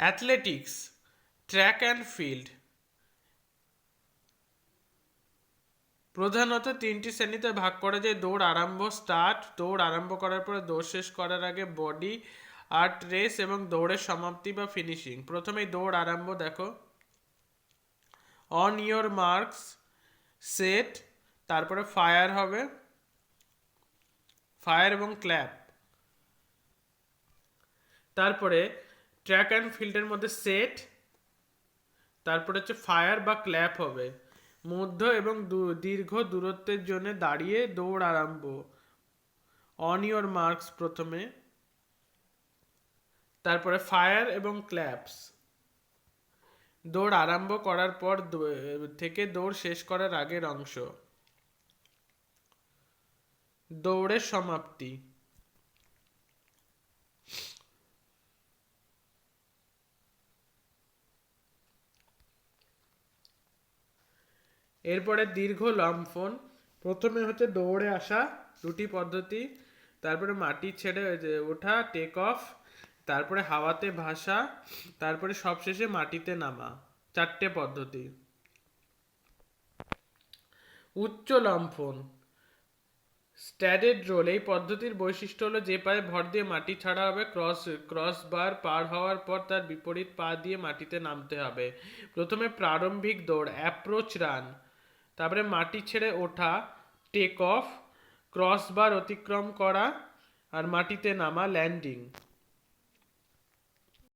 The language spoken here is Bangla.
Athletics, track and field. প্রধানত তিনটি শ্রেণীতে ভাগ করা যায়। দৌড় আরম্ভ, স্টার্ট, দৌড় আরম্ভ করার পরে দৌড় শেষ করার আগে বডি আর্ট রেস, এবং দৌড়ের সমাপ্তি বা ফিনিশিং। প্রথমেই দৌড় আরম্ভ দেখো, অন ইয়োর মার্কস সেট, তারপরে ফায়ার হবে, ফায়ার এবং ক্ল্যাপ। তারপরে ট্র্যাক অ্যান্ড ফিল্ডের মধ্যে সেট, তারপরে হচ্ছে ফায়ার বা ক্ল্যাপ হবে। মধ্য এবং দীর্ঘ দূরত্বের জন্য দাঁড়িয়ে দৌড় আরম্ভ, অন ইয়োর মার্কস প্রথমে, তারপরে ফায়ার এবং ক্ল্যাপস। দৌড় আরম্ভ করার পর থেকে দৌড় শেষ করার আগের অংশ, দৌড়ের সমাপ্তি। এরপরে দীর্ঘ লম্ফন। প্রথমে হচ্ছে দৌড়ে আসা, দুটি পদ্ধতি, তারপরে মাটি ছেড়ে ওঠা, টেক অফ, তারপরে হাওয়াতে ভাসা, তারপরে সবশেষে মাটিতে নামা, চারটে পদ্ধতি। উচ্চ লম্ফন, স্ট্যাডেড রোল। এই পদ্ধতির বৈশিষ্ট্য হলো যে পায়ে ভর দিয়ে মাটি ছাড়া হবে, ক্রস বার পার হওয়ার পর তার বিপরীত পা দিয়ে মাটিতে নামতে হবে। প্রথমে প্রারম্ভিক দৌড়, অ্যাপ্রোচ রান, তারপরে মাটি ছেড়ে ওঠা, টেক অফ, ক্রস বার অতিক্রম করা, আর মাটিতে নামা, ল্যান্ডিং।